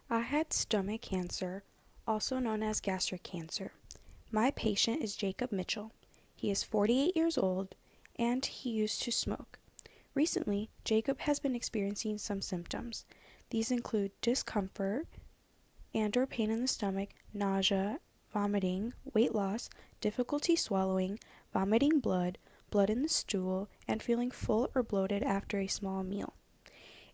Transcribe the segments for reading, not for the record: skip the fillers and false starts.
I had stomach cancer, also known as gastric cancer. My patient is Jacob Mitchell. He is 48 years old and he used to smoke. Recently, Jacob has been experiencing some symptoms. These include discomfort and or pain in the stomach, nausea, vomiting, weight loss, difficulty swallowing, vomiting blood, blood in the stool, and feeling full or bloated after a small meal.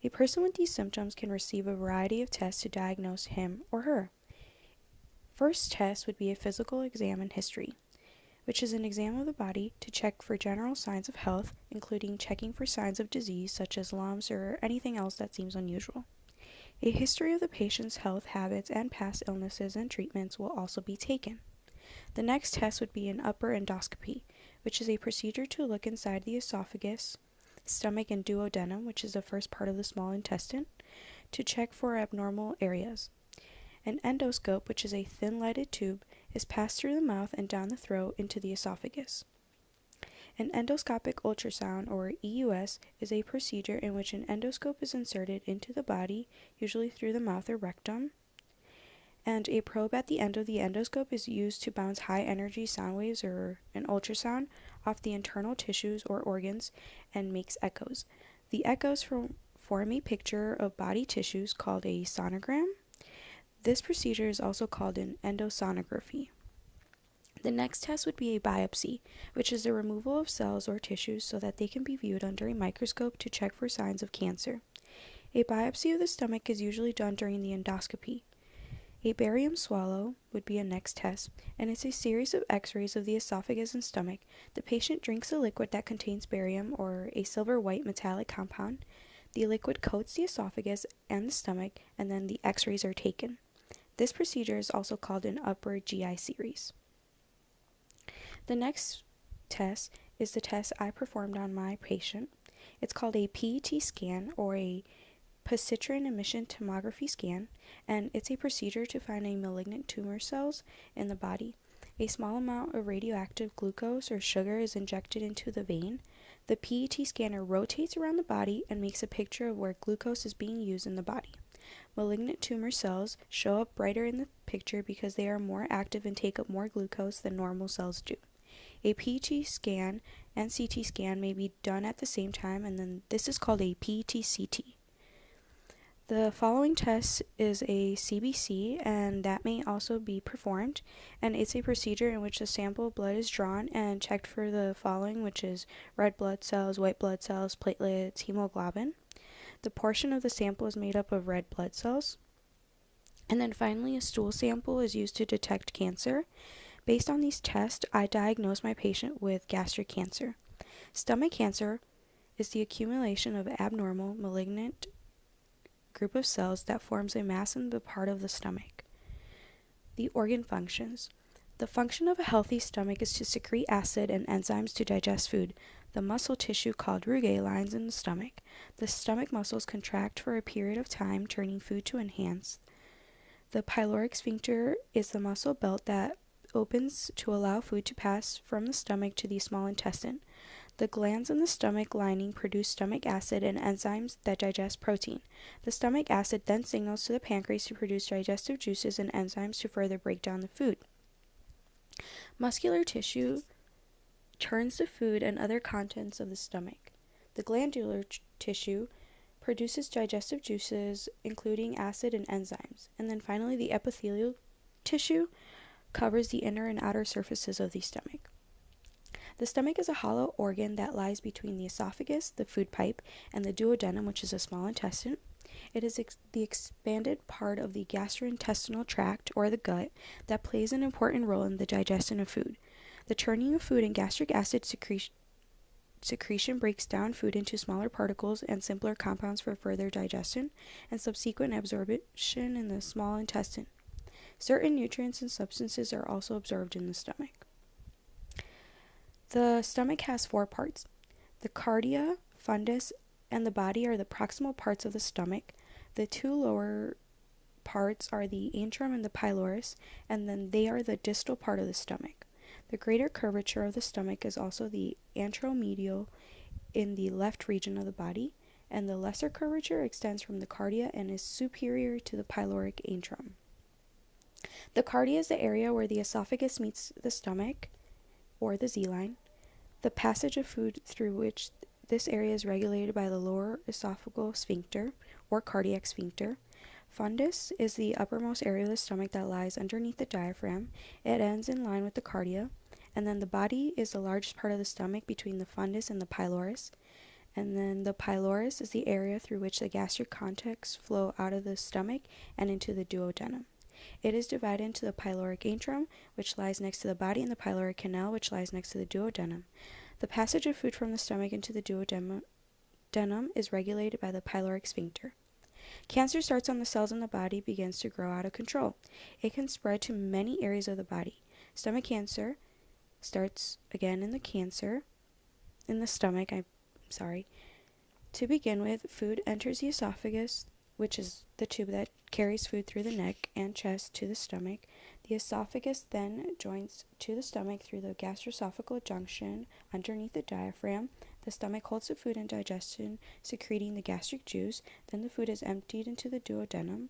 A person with these symptoms can receive a variety of tests to diagnose him or her. First test would be a physical exam and history, which is an exam of the body to check for general signs of health, including checking for signs of disease such as lumps or anything else that seems unusual. A history of the patient's health habits and past illnesses and treatments will also be taken. The next test would be an upper endoscopy, which is a procedure to look inside the esophagus, stomach, and duodenum, which is the first part of the small intestine, to check for abnormal areas. An endoscope, which is a thin lighted tube, is passed through the mouth and down the throat into the esophagus. An endoscopic ultrasound, or EUS, is a procedure in which an endoscope is inserted into the body, usually through the mouth or rectum, and a probe at the end of the endoscope is used to bounce high-energy sound waves, or an ultrasound, off the internal tissues or organs and makes echoes. The echoes form a picture of body tissues called a sonogram. This procedure is also called an endosonography. The next test would be a biopsy, which is the removal of cells or tissues so that they can be viewed under a microscope to check for signs of cancer. A biopsy of the stomach is usually done during the endoscopy. A barium swallow would be a next test, and it's a series of x-rays of the esophagus and stomach. The patient drinks a liquid that contains barium, or a silver-white metallic compound. The liquid coats the esophagus and the stomach, and then the x-rays are taken. This procedure is also called an upper GI series. The next test is the test I performed on my patient. It's called a PET scan, or a positron emission tomography scan, and it's a procedure to find a malignant tumor cells in the body. A small amount of radioactive glucose or sugar is injected into the vein. The PET scanner rotates around the body and makes a picture of where glucose is being used in the body. Malignant tumor cells show up brighter in the picture because they are more active and take up more glucose than normal cells do. A PET scan and CT scan may be done at the same time, and then this is called a PET-CT. The following test is a CBC, and that may also be performed, and it's a procedure in which a sample of blood is drawn and checked for the following, which is red blood cells, white blood cells, platelets, hemoglobin. The portion of the sample is made up of red blood cells. And then finally, a stool sample is used to detect cancer. Based on these tests, I diagnosed my patient with gastric cancer. Stomach cancer is the accumulation of abnormal, malignant group of cells that forms a mass in the part of the stomach. The organ functions. The function of a healthy stomach is to secrete acid and enzymes to digest food. The muscle tissue called rugae lines in the stomach. The stomach muscles contract for a period of time, turning food to enhance. The pyloric sphincter is the muscle belt that opens to allow food to pass from the stomach to the small intestine. The glands in the stomach lining produce stomach acid and enzymes that digest protein. The stomach acid then signals to the pancreas to produce digestive juices and enzymes to further break down the food. Muscular tissue turns the food and other contents of the stomach. The glandular tissue produces digestive juices, including acid and enzymes. And then finally, the epithelial tissue covers the inner and outer surfaces of the stomach. The stomach is a hollow organ that lies between the esophagus, the food pipe, and the duodenum, which is a small intestine. It is the expanded part of the gastrointestinal tract, or the gut, that plays an important role in the digestion of food. The churning of food and gastric acid secretion breaks down food into smaller particles and simpler compounds for further digestion and subsequent absorption in the small intestine. Certain nutrients and substances are also absorbed in the stomach. The stomach has 4 parts. The cardia, fundus, and the body are the proximal parts of the stomach. The 2 lower parts are the antrum and the pylorus, and then they are the distal part of the stomach. The greater curvature of the stomach is also the anteromedial in the left region of the body, and the lesser curvature extends from the cardia and is superior to the pyloric antrum. The cardia is the area where the esophagus meets the stomach, or the Z-line. The passage of food through which this area is regulated by the lower esophageal sphincter, or cardiac sphincter. Fundus is the uppermost area of the stomach that lies underneath the diaphragm. It ends in line with the cardia. And then the body is the largest part of the stomach between the fundus and the pylorus. And then the pylorus is the area through which the gastric contents flow out of the stomach and into the duodenum. It is divided into the pyloric antrum, which lies next to the body, and the pyloric canal, which lies next to the duodenum. The passage of food from the stomach into the duodenum is regulated by the pyloric sphincter. Cancer starts on the cells in the body, begins to grow out of control. It can spread to many areas of the body. Stomach cancer starts again in the stomach. To begin with, food enters the esophagus, which is the tube that carries food through the neck and chest to the stomach. The esophagus then joins to the stomach through the gastroesophageal junction underneath the diaphragm. The stomach holds the food in digestion, secreting the gastric juice. Then the food is emptied into the duodenum.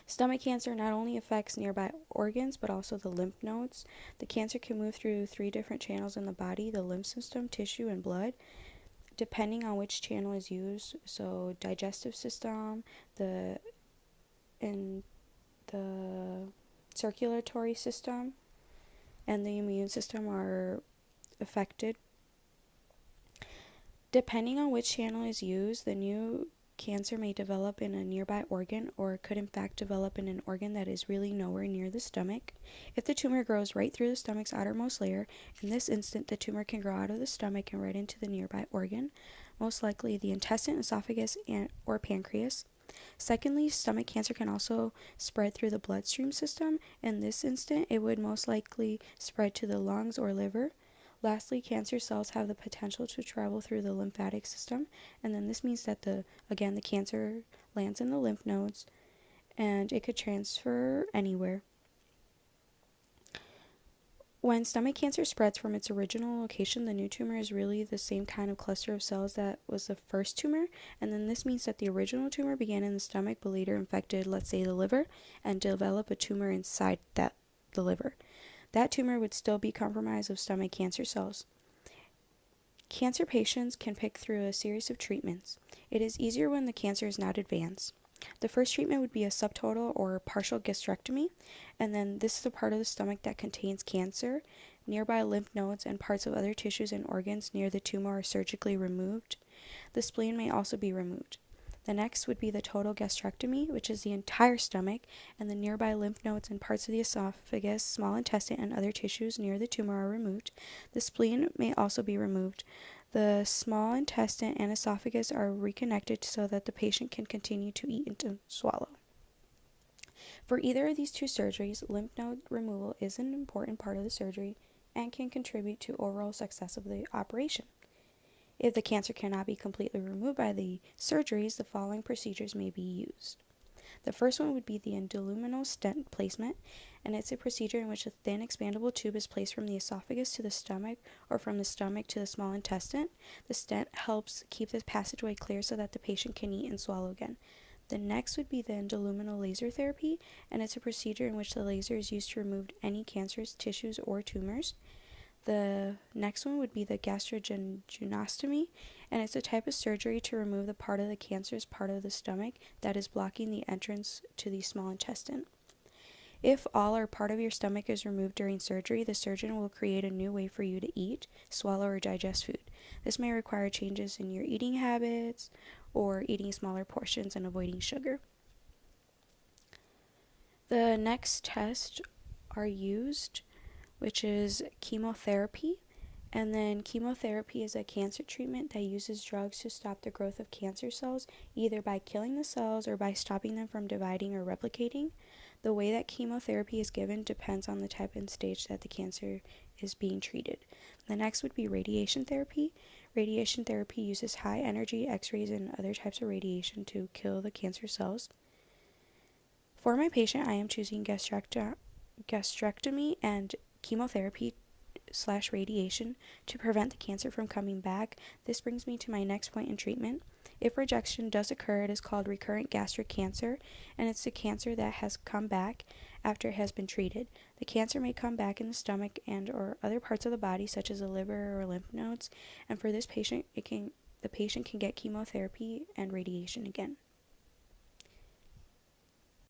Stomach cancer not only affects nearby organs, but also the lymph nodes. The cancer can move through 3 different channels in the body: the lymph system, tissue, and blood, depending on which channel is used. So digestive system, the circulatory system, and the immune system are affected. Depending on which channel is used, the new cancer may develop in a nearby organ, or could in fact develop in an organ that is really nowhere near the stomach. If the tumor grows right through the stomach's outermost layer, in this instant the tumor can grow out of the stomach and right into the nearby organ, most likely the intestine, esophagus, or pancreas. Secondly, stomach cancer can also spread through the bloodstream system. In this instant, it would most likely spread to the lungs or liver. Lastly, cancer cells have the potential to travel through the lymphatic system, and then this means that the cancer lands in the lymph nodes, and it could transfer anywhere. When stomach cancer spreads from its original location, the new tumor is really the same kind of cluster of cells that was the first tumor, and then this means that the original tumor began in the stomach but later infected, let's say, the liver, and developed a tumor inside the liver. That tumor would still be compromised of stomach cancer cells. Cancer patients can pick through a series of treatments. It is easier when the cancer is not advanced. The first treatment would be a subtotal or partial gastrectomy, and then this is the part of the stomach that contains cancer. Nearby lymph nodes and parts of other tissues and organs near the tumor are surgically removed. The spleen may also be removed. The next would be the total gastrectomy, which is the entire stomach, and the nearby lymph nodes and parts of the esophagus, small intestine, and other tissues near the tumor are removed. The spleen may also be removed. The small intestine and esophagus are reconnected so that the patient can continue to eat and to swallow. For either of these 2 surgeries, lymph node removal is an important part of the surgery and can contribute to overall success of the operation. If the cancer cannot be completely removed by the surgeries, the following procedures may be used. The first one would be the endoluminal stent placement, and it's a procedure in which a thin expandable tube is placed from the esophagus to the stomach or from the stomach to the small intestine. The stent helps keep the passageway clear so that the patient can eat and swallow again. The next would be the endoluminal laser therapy, and it's a procedure in which the laser is used to remove any cancerous tissues or tumors. The next one would be the gastrojejunostomy, and it's a type of surgery to remove the part of the cancerous part of the stomach that is blocking the entrance to the small intestine. If all or part of your stomach is removed during surgery, the surgeon will create a new way for you to eat, swallow, or digest food. This may require changes in your eating habits or eating smaller portions and avoiding sugar. The next tests are used, which is chemotherapy. And then chemotherapy is a cancer treatment that uses drugs to stop the growth of cancer cells, either by killing the cells or by stopping them from dividing or replicating. The way that chemotherapy is given depends on the type and stage that the cancer is being treated. The next would be radiation therapy. Radiation therapy uses high energy X-rays and other types of radiation to kill the cancer cells. For my patient, I am choosing gastrectomy and chemotherapy/radiation to prevent the cancer from coming back. This brings me to my next point in treatment. If rejection does occur, it is called recurrent gastric cancer, and it's the cancer that has come back after it has been treated. The cancer may come back in the stomach and or other parts of the body, such as the liver or lymph nodes, and for this patient, the patient can get chemotherapy and radiation again.